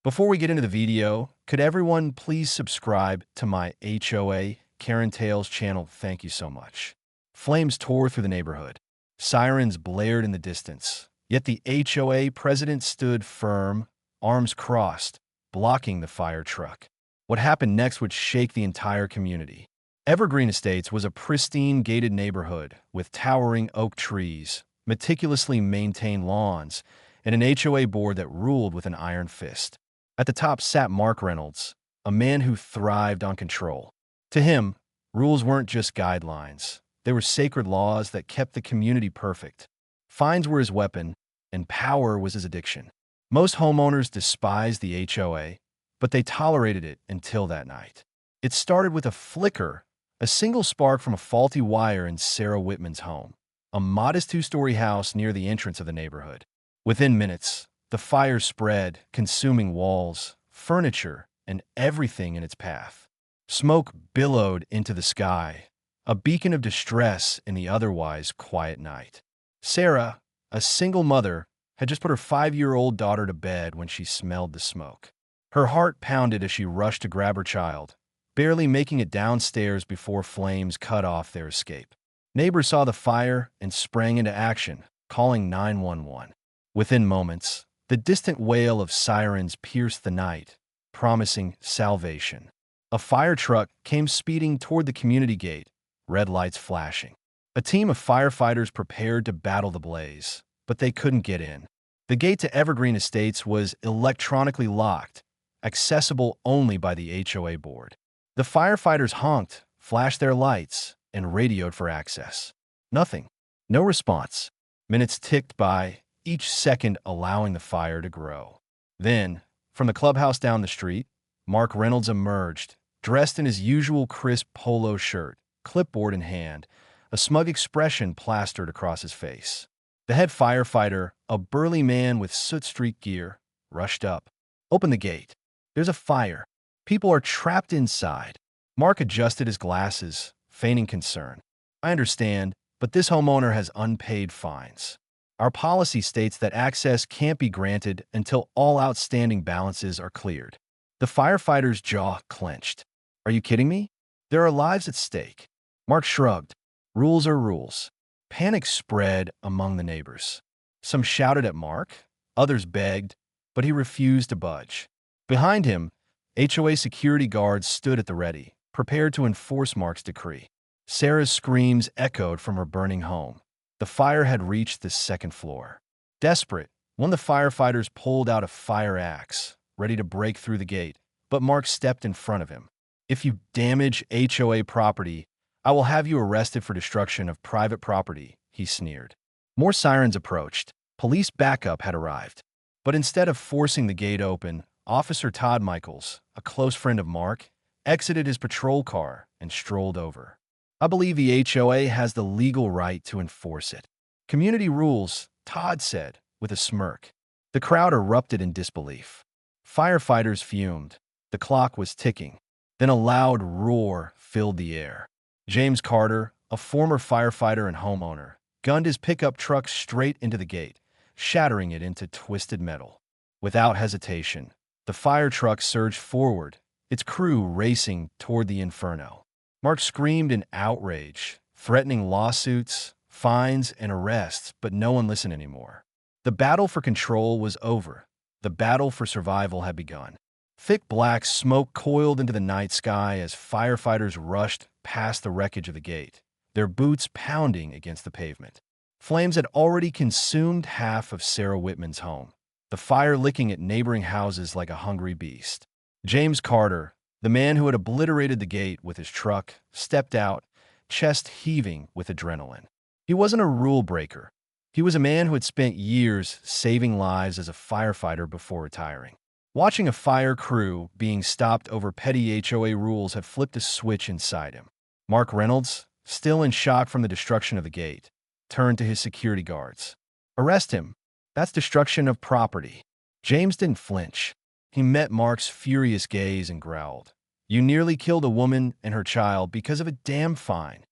Before we get into the video, could everyone please subscribe to my HOA Karen Tales channel? Thank you so much. Flames tore through the neighborhood. Sirens blared in the distance. Yet the HOA president stood firm, arms crossed, blocking the fire truck. What happened next would shake the entire community. Evergreen Estates was a pristine gated neighborhood with towering oak trees, meticulously maintained lawns, and an HOA board that ruled with an iron fist. At the top sat Mark Reynolds, a man who thrived on control. To him, rules weren't just guidelines. They were sacred laws that kept the community perfect. Fines were his weapon, and power was his addiction. Most homeowners despised the HOA, but they tolerated it until that night. It started with a flicker, a single spark from a faulty wire in Sarah Whitman's home, a modest two-story house near the entrance of the neighborhood. Within minutes, the fire spread, consuming walls, furniture, and everything in its path. Smoke billowed into the sky, a beacon of distress in the otherwise quiet night. Sarah, a single mother, had just put her 5-year-old daughter to bed when she smelled the smoke. Her heart pounded as she rushed to grab her child, barely making it downstairs before flames cut off their escape. Neighbors saw the fire and sprang into action, calling 911. Within moments, the distant wail of sirens pierced the night, promising salvation. A fire truck came speeding toward the community gate, red lights flashing. A team of firefighters prepared to battle the blaze, but they couldn't get in. The gate to Evergreen Estates was electronically locked, accessible only by the HOA board. The firefighters honked, flashed their lights, and radioed for access. Nothing. No response. Minutes ticked by, each second allowing the fire to grow. Then, from the clubhouse down the street, Mark Reynolds emerged, dressed in his usual crisp polo shirt, clipboard in hand, a smug expression plastered across his face. The head firefighter, a burly man with soot-streaked gear, rushed up. "Open the gate. There's a fire. People are trapped inside." Mark adjusted his glasses, feigning concern. "I understand, but this homeowner has unpaid fines. Our policy states that access can't be granted until all outstanding balances are cleared." The firefighter's jaw clenched. "Are you kidding me? There are lives at stake." Mark shrugged. "Rules are rules." Panic spread among the neighbors. Some shouted at Mark, others begged, but he refused to budge. Behind him, HOA security guards stood at the ready, prepared to enforce Mark's decree. Sarah's screams echoed from her burning home. The fire had reached the second floor. Desperate, one of the firefighters pulled out a fire axe, ready to break through the gate, but Mark stepped in front of him. "If you damage HOA property, I will have you arrested for destruction of private property," he sneered. More sirens approached. Police backup had arrived. But instead of forcing the gate open, Officer Todd Michaels, a close friend of Mark, exited his patrol car and strolled over. "I believe the HOA has the legal right to enforce it. Community rules," Todd said, with a smirk. The crowd erupted in disbelief. Firefighters fumed. The clock was ticking. Then a loud roar filled the air. James Carter, a former firefighter and homeowner, gunned his pickup truck straight into the gate, shattering it into twisted metal. Without hesitation, the fire truck surged forward, its crew racing toward the inferno. Mark screamed in outrage, threatening lawsuits, fines, and arrests, but no one listened anymore. The battle for control was over. The battle for survival had begun. Thick black smoke coiled into the night sky as firefighters rushed past the wreckage of the gate, their boots pounding against the pavement. Flames had already consumed half of Sarah Whitman's home, the fire licking at neighboring houses like a hungry beast. James Carter, the man who had obliterated the gate with his truck, stepped out, chest heaving with adrenaline. He wasn't a rule breaker. He was a man who had spent years saving lives as a firefighter before retiring. Watching a fire crew being stopped over petty HOA rules had flipped a switch inside him. Mark Reynolds, still in shock from the destruction of the gate, turned to his security guards. "Arrest him. That's destruction of property." James didn't flinch. He met Mark's furious gaze and growled, "You nearly killed a woman and her child because of a damn fine."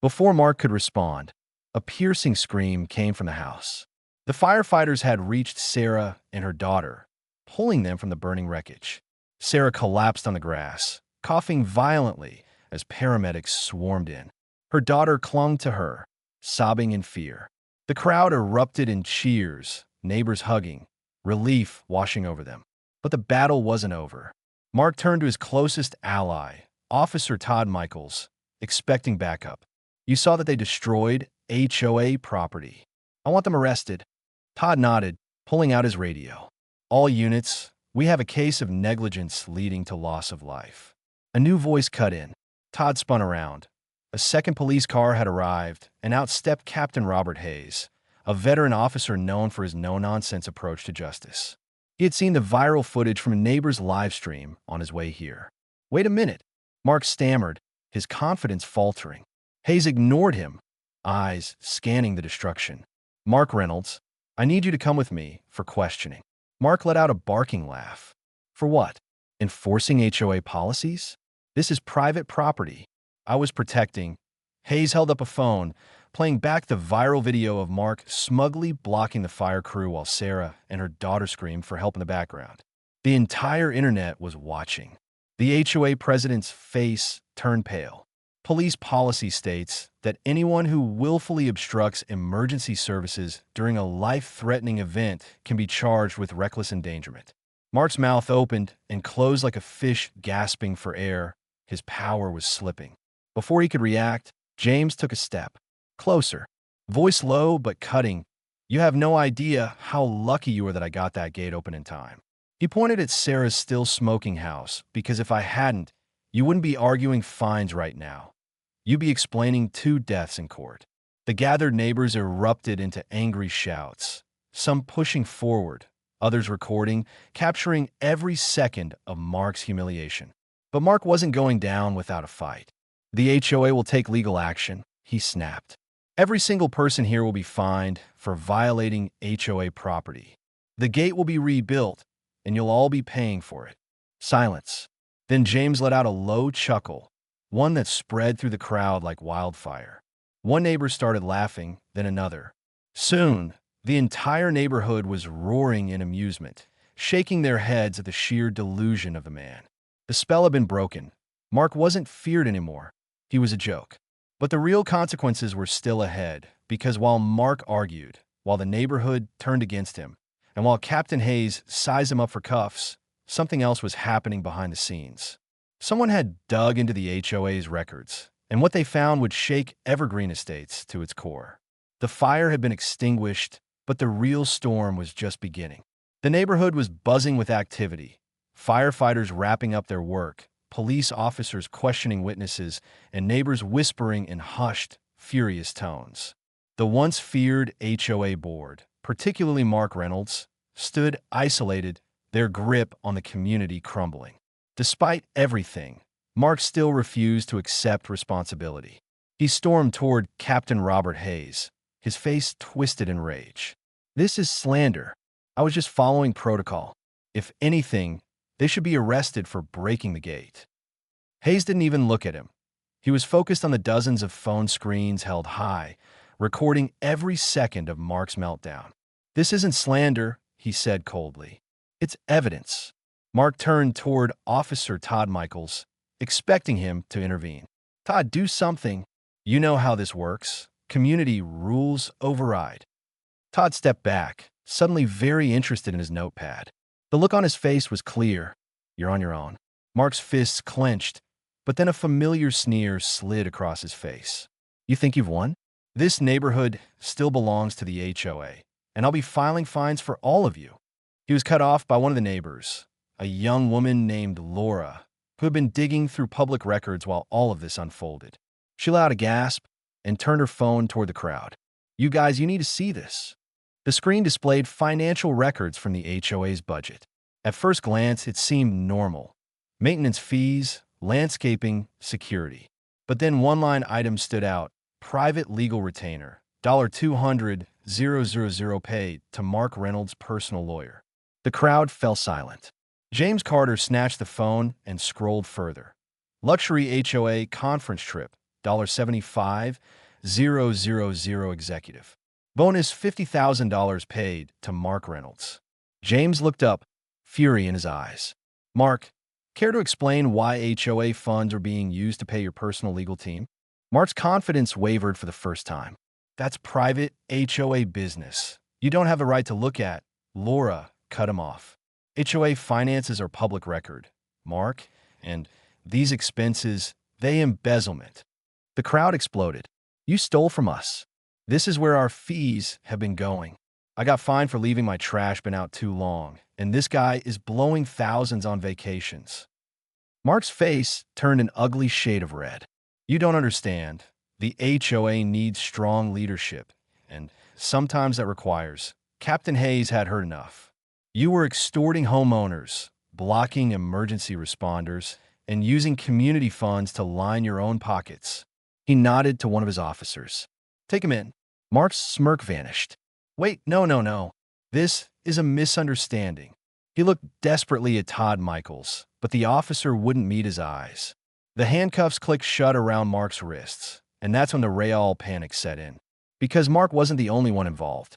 Before Mark could respond, a piercing scream came from the house. The firefighters had reached Sarah and her daughter, pulling them from the burning wreckage. Sarah collapsed on the grass, coughing violently as paramedics swarmed in. Her daughter clung to her, sobbing in fear. The crowd erupted in cheers, neighbors hugging, relief washing over them. But the battle wasn't over. Mark turned to his closest ally, Officer Todd Michaels, expecting backup. "You saw that they destroyed HOA property. I want them arrested." Todd nodded, pulling out his radio. "All units, we have a case of negligence leading to loss of life." A new voice cut in. Todd spun around. A second police car had arrived, and out stepped Captain Robert Hayes, a veteran officer known for his no-nonsense approach to justice. He had seen the viral footage from a neighbor's live stream on his way here. "Wait a minute," Mark stammered, his confidence faltering. Hayes ignored him, eyes scanning the destruction. "Mark Reynolds, I need you to come with me for questioning." Mark let out a barking laugh. "For what? Enforcing HOA policies? This is private property. I was protecting." Hayes held up a phone, playing back the viral video of Mark smugly blocking the fire crew while Sarah and her daughter screamed for help in the background. The entire internet was watching. The HOA president's face turned pale. Police policy states that anyone who willfully obstructs emergency services during a life-threatening event can be charged with reckless endangerment. Mark's mouth opened and closed like a fish gasping for air. His power was slipping. Before he could react, James took a step closer, voice low but cutting. "You have no idea how lucky you were that I got that gate open in time." He pointed at Sarah's still smoking house, "because if I hadn't, you wouldn't be arguing fines right now. You'd be explaining 2 deaths in court." The gathered neighbors erupted into angry shouts, some pushing forward, others recording, capturing every second of Mark's humiliation. But Mark wasn't going down without a fight. "The HOA will take legal action," he snapped. "Every single person here will be fined for violating HOA property. The gate will be rebuilt, and you'll all be paying for it." Silence. Then James let out a low chuckle, one that spread through the crowd like wildfire. One neighbor started laughing, then another. Soon, the entire neighborhood was roaring in amusement, shaking their heads at the sheer delusion of the man. The spell had been broken. Mark wasn't feared anymore. He was a joke. But the real consequences were still ahead, because while Mark argued, while the neighborhood turned against him, and while Captain Hayes sized him up for cuffs, something else was happening behind the scenes. Someone had dug into the HOA's records, and what they found would shake Evergreen Estates to its core. The fire had been extinguished, but the real storm was just beginning. The neighborhood was buzzing with activity, firefighters wrapping up their work, police officers questioning witnesses, and neighbors whispering in hushed, furious tones. The once feared HOA board, particularly Mark Reynolds, stood isolated, their grip on the community crumbling. Despite everything, Mark still refused to accept responsibility. He stormed toward Captain Robert Hayes, his face twisted in rage. "This is slander. I was just following protocol. If anything, they should be arrested for breaking the gate." Hayes didn't even look at him. He was focused on the dozens of phone screens held high, recording every second of Mark's meltdown. "This isn't slander," he said coldly. "It's evidence." Mark turned toward Officer Todd Michaels, expecting him to intervene. "Todd, do something. You know how this works. Community rules override." Todd stepped back, suddenly very interested in his notepad. The look on his face was clear. "You're on your own." Mark's fists clenched, but then a familiar sneer slid across his face. "You think you've won? This neighborhood still belongs to the HOA, and I'll be filing fines for all of you." He was cut off by one of the neighbors, a young woman named Laura, who had been digging through public records while all of this unfolded. She let out a gasp and turned her phone toward the crowd. "You guys, you need to see this." The screen displayed financial records from the HOA's budget. At first glance, it seemed normal. Maintenance fees, landscaping, security. But then one-line item stood out: private legal retainer, $200,000 paid to Mark Reynolds' personal lawyer. The crowd fell silent. James Carter snatched the phone and scrolled further. Luxury HOA conference trip, $75,000 executive. Bonus $50,000 paid to Mark Reynolds. James looked up, fury in his eyes. Mark, care to explain why HOA funds are being used to pay your personal legal team? Mark's confidence wavered for the first time. That's private HOA business. You don't have a right to look at. Laura cut him off. HOA finances are public record, Mark, and these expenses, they embezzlement. The crowd exploded. You stole from us. This is where our fees have been going. I got fined for leaving my trash bin out too long, and this guy is blowing thousands on vacations. Mark's face turned an ugly shade of red. You don't understand. The HOA needs strong leadership, and sometimes that requires. Captain Hayes had heard enough. You were extorting homeowners, blocking emergency responders, and using community funds to line your own pockets. He nodded to one of his officers. Take him in. Mark's smirk vanished. Wait, no. This is a misunderstanding. He looked desperately at Todd Michaels, but the officer wouldn't meet his eyes. The handcuffs clicked shut around Mark's wrists, and that's when the real panic set in. Because Mark wasn't the only one involved.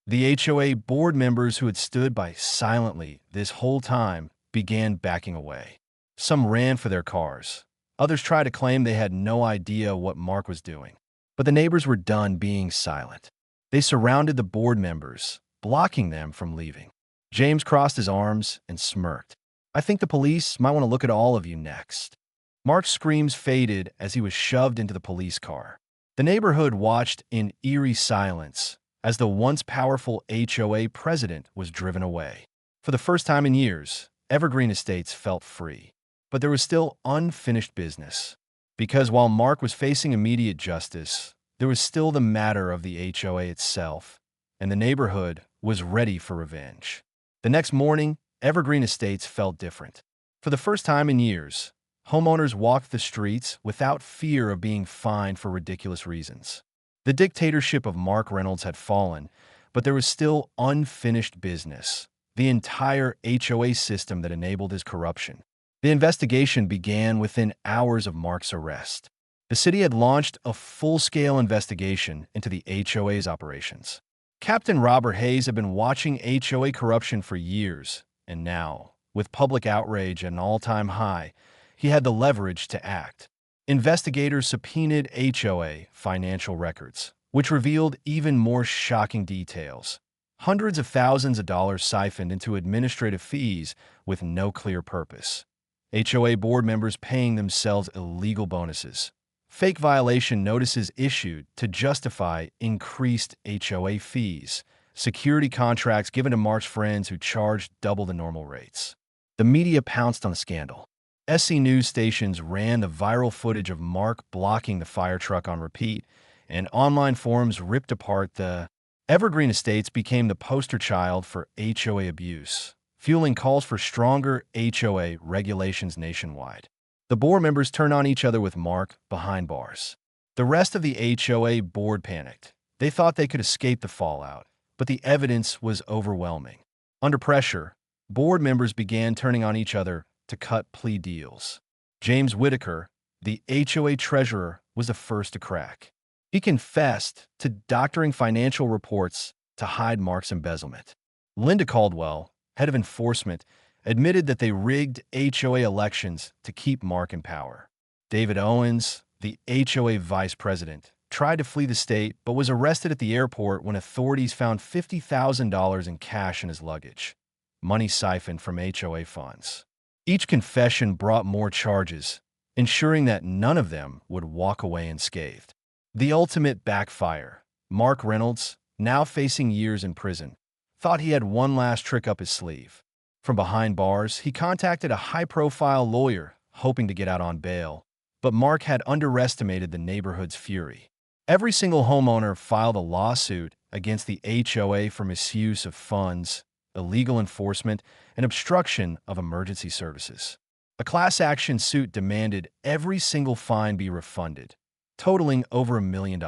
The HOA board members who had stood by silently this whole time began backing away. Some ran for their cars. Others tried to claim they had no idea what Mark was doing. But the neighbors were done being silent. They surrounded the board members, blocking them from leaving. James crossed his arms and smirked. I think the police might want to look at all of you next. Mark's screams faded as he was shoved into the police car. The neighborhood watched in eerie silence as the once powerful HOA president was driven away. For the first time in years, Evergreen Estates felt free. But there was still unfinished business. Because while Mark was facing immediate justice, there was still the matter of the HOA itself, and the neighborhood was ready for revenge. The next morning, Evergreen Estates felt different. For the first time in years, homeowners walked the streets without fear of being fined for ridiculous reasons. The dictatorship of Mark Reynolds had fallen, but there was still unfinished business, the entire HOA system that enabled his corruption. The investigation began within hours of Mark's arrest. The city had launched a full-scale investigation into the HOA's operations. Captain Robert Hayes had been watching HOA corruption for years, and now, with public outrage at an all-time high, he had the leverage to act. Investigators subpoenaed HOA financial records, which revealed even more shocking details. Hundreds of thousands of dollars siphoned into administrative fees with no clear purpose. HOA board members paying themselves illegal bonuses. Fake violation notices issued to justify increased HOA fees. Security contracts given to Mark's friends who charged double the normal rates. The media pounced on the scandal. SC news stations ran the viral footage of Mark blocking the fire truck on repeat, and online forums ripped apart the Evergreen Estates became the poster child for HOA abuse, fueling calls for stronger HOA regulations nationwide. The board members turned on each other with Mark behind bars. The rest of the HOA board panicked. They thought they could escape the fallout, but the evidence was overwhelming. Under pressure, board members began turning on each other to cut plea deals. James Whitaker, the HOA treasurer, was the first to crack. He confessed to doctoring financial reports to hide Mark's embezzlement. Linda Caldwell, head of enforcement, admitted that they rigged HOA elections to keep Mark in power. David Owens, the HOA vice president, tried to flee the state but was arrested at the airport when authorities found $50,000 in cash in his luggage, money siphoned from HOA funds. Each confession brought more charges, ensuring that none of them would walk away unscathed. The ultimate backfire. Mark Reynolds, now facing years in prison, thought he had one last trick up his sleeve. From behind bars, he contacted a high-profile lawyer, hoping to get out on bail. But Mark had underestimated the neighborhood's fury. Every single homeowner filed a lawsuit against the HOA for misuse of funds, illegal enforcement, and obstruction of emergency services. A class action suit demanded every single fine be refunded, totaling over $1 million.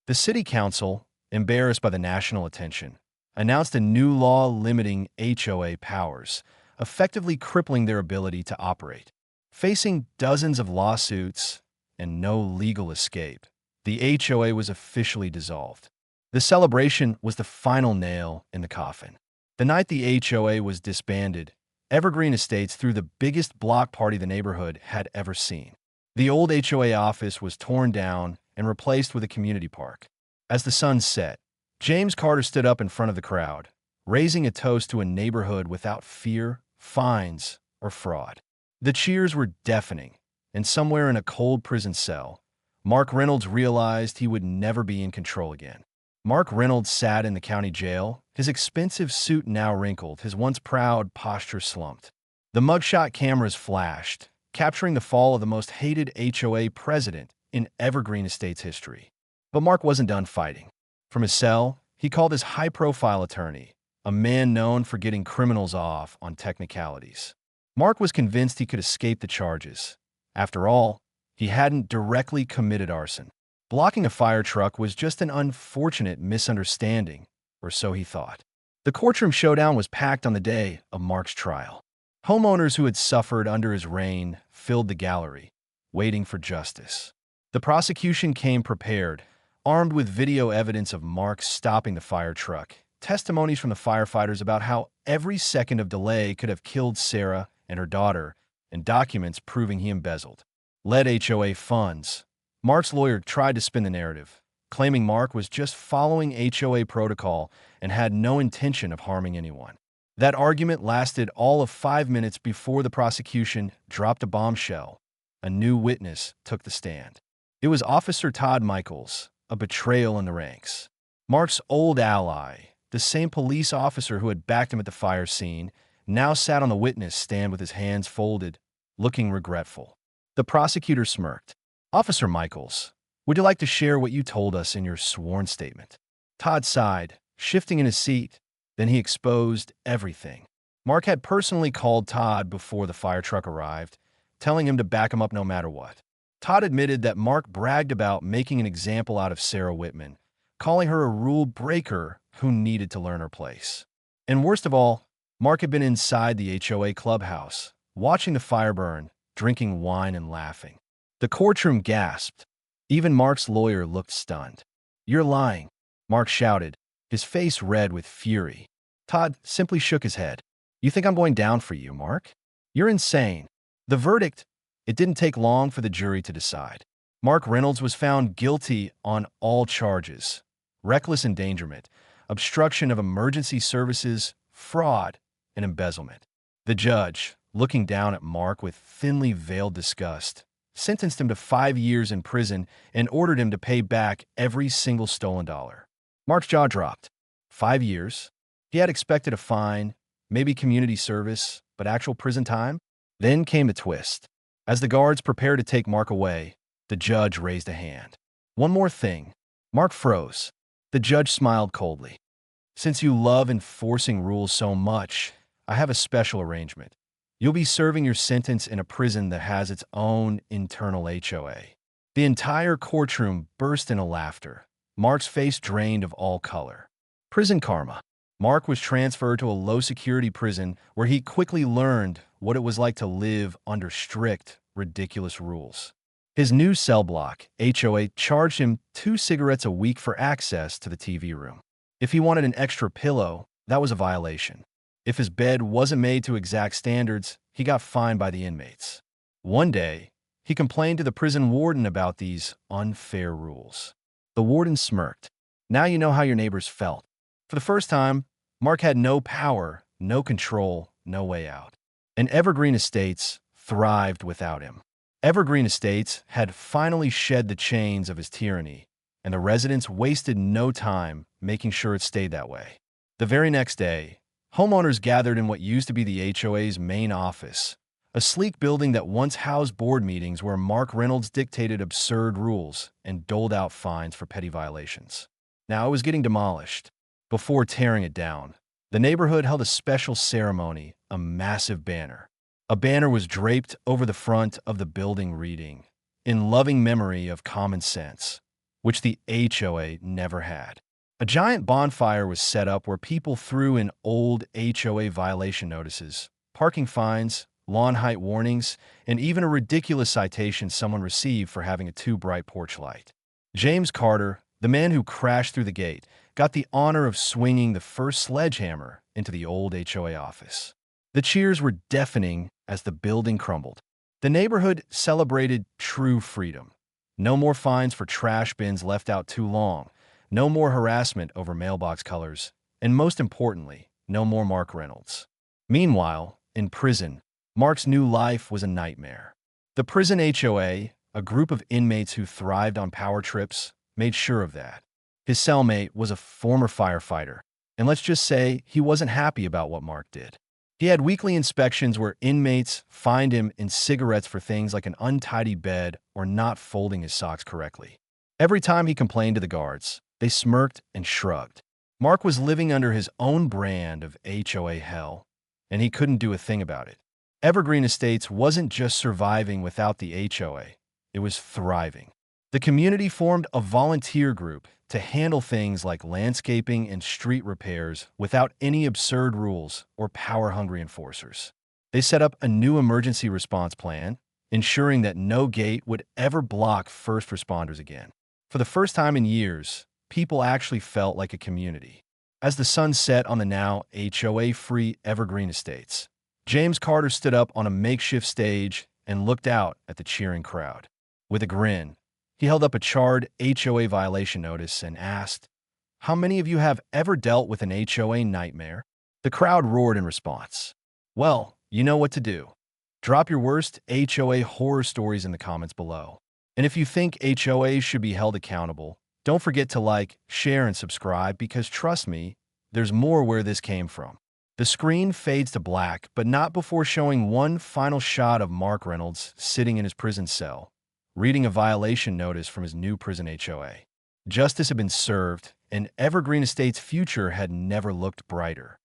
The city council, embarrassed by the national attention, announced a new law limiting HOA powers, effectively crippling their ability to operate. Facing dozens of lawsuits and no legal escape, the HOA was officially dissolved. The celebration was the final nail in the coffin. The night the HOA was disbanded, Evergreen Estates threw the biggest block party the neighborhood had ever seen. The old HOA office was torn down and replaced with a community park. As the sun set, James Carter stood up in front of the crowd, raising a toast to a neighborhood without fear, fines, or fraud. The cheers were deafening, and somewhere in a cold prison cell, Mark Reynolds realized he would never be in control again. Mark Reynolds sat in the county jail, his expensive suit now wrinkled, his once proud posture slumped. The mugshot cameras flashed, capturing the fall of the most hated HOA president in Evergreen Estates history. But Mark wasn't done fighting. From his cell, he called his high-profile attorney, a man known for getting criminals off on technicalities. Mark was convinced he could escape the charges. After all, he hadn't directly committed arson. Blocking a fire truck was just an unfortunate misunderstanding, or so he thought. The courtroom showdown was packed on the day of Mark's trial. Homeowners who had suffered under his reign filled the gallery, waiting for justice. The prosecution came prepared, armed with video evidence of Mark stopping the fire truck, testimonies from the firefighters about how every second of delay could have killed Sarah and her daughter, and documents proving he embezzled lead HOA funds. Mark's lawyer tried to spin the narrative, claiming Mark was just following HOA protocol and had no intention of harming anyone. That argument lasted all of 5 minutes before the prosecution dropped a bombshell. A new witness took the stand. It was Officer Todd Michaels, a betrayal in the ranks. Mark's old ally, the same police officer who had backed him at the fire scene, now sat on the witness stand with his hands folded, looking regretful. The prosecutor smirked. "Officer Michaels, would you like to share what you told us in your sworn statement?" Todd sighed, shifting in his seat. Then he exposed everything. Mark had personally called Todd before the fire truck arrived, telling him to back him up no matter what. Todd admitted that Mark bragged about making an example out of Sarah Whitman, calling her a rule breaker who needed to learn her place. And worst of all, Mark had been inside the HOA clubhouse, watching the fire burn, drinking wine and laughing. The courtroom gasped. Even Mark's lawyer looked stunned. "You're lying," Mark shouted, his face red with fury. Todd simply shook his head. "You think I'm going down for you, Mark? You're insane." The verdict, it didn't take long for the jury to decide. Mark Reynolds was found guilty on all charges: reckless endangerment, obstruction of emergency services, fraud, and embezzlement. The judge, looking down at Mark with thinly veiled disgust, sentenced him to 5 years in prison and ordered him to pay back every single stolen dollar. Mark's jaw dropped. 5 years? He had expected a fine, maybe community service, but actual prison time? Then came the twist. As the guards prepared to take Mark away, the judge raised a hand. "One more thing." Mark froze. The judge smiled coldly. "Since you love enforcing rules so much, I have a special arrangement. You'll be serving your sentence in a prison that has its own internal HOA." The entire courtroom burst into laughter. Mark's face drained of all color. Prison karma. Mark was transferred to a low-security prison where he quickly learned what it was like to live under strict, ridiculous rules. His new cell block, HOA, charged him 2 cigarettes a week for access to the TV room. If he wanted an extra pillow, that was a violation. If his bed wasn't made to exact standards, he got fined by the inmates. One day, he complained to the prison warden about these unfair rules. The warden smirked. "Now you know how your neighbors felt." For the first time, Mark had no power, no control, no way out. And Evergreen Estates thrived without him. Evergreen Estates had finally shed the chains of his tyranny, and the residents wasted no time making sure it stayed that way. The very next day, homeowners gathered in what used to be the HOA's main office, a sleek building that once housed board meetings where Mark Reynolds dictated absurd rules and doled out fines for petty violations. Now it was getting demolished. Before tearing it down, the neighborhood held a special ceremony, a massive banner. A banner was draped over the front of the building reading, "In loving memory of common sense," which the HOA never had. A giant bonfire was set up where people threw in old HOA violation notices, parking fines, lawn height warnings, and even a ridiculous citation someone received for having a too bright porch light. James Carter, the man who crashed through the gate, got the honor of swinging the first sledgehammer into the old HOA office. The cheers were deafening as the building crumbled. The neighborhood celebrated true freedom. No more fines for trash bins left out too long, no more harassment over mailbox colors, and most importantly, no more Mark Reynolds. Meanwhile, in prison, Mark's new life was a nightmare. The prison HOA, a group of inmates who thrived on power trips, made sure of that. His cellmate was a former firefighter, and let's just say he wasn't happy about what Mark did. He had weekly inspections where inmates fined him in cigarettes for things like an untidy bed or not folding his socks correctly. Every time he complained to the guards, they smirked and shrugged. Mark was living under his own brand of HOA hell, and he couldn't do a thing about it. Evergreen Estates wasn't just surviving without the HOA, it was thriving. The community formed a volunteer group to handle things like landscaping and street repairs without any absurd rules or power-hungry enforcers. They set up a new emergency response plan, ensuring that no gate would ever block first responders again. For the first time in years, people actually felt like a community. As the sun set on the now HOA-free Evergreen Estates, James Carter stood up on a makeshift stage and looked out at the cheering crowd. With a grin, he held up a charred HOA violation notice and asked, "How many of you have ever dealt with an HOA nightmare?" The crowd roared in response. Well, you know what to do. Drop your worst HOA horror stories in the comments below. And if you think HOAs should be held accountable, don't forget to like, share, and subscribe because trust me, there's more where this came from. The screen fades to black, but not before showing one final shot of Mark Reynolds sitting in his prison cell, reading a violation notice from his new prison HOA. Justice had been served, and Evergreen Estates' future had never looked brighter.